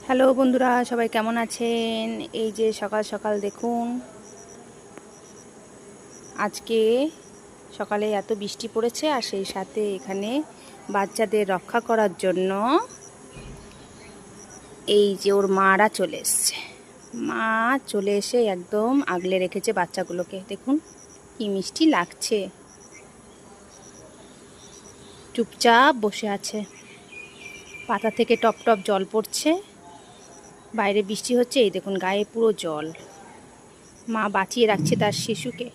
Hello বন্ধুরা, সবাই কেমন আছেন? এই যে সকাল সকাল দেখুন, আজকে সকালে এত বৃষ্টি পড়েছে, আর সেই সাথে এখানে বাচ্চাদের রক্ষা করার জন্য এই যে ওর মারা চলে এসছে। মা চলে এসে একদম আগলে রেখেছে বাচ্চাগুলোকে। দেখুন কি মিষ্টি লাগছে, চুপচাপ বসে আছে। পাতা থেকে টপ টপ জল পড়ছে, বাইরে বৃষ্টি হচ্ছে, এই দেখুন গায়ে পুরো জল। মা বাঁচিয়ে রাখছে তার শিশুকে।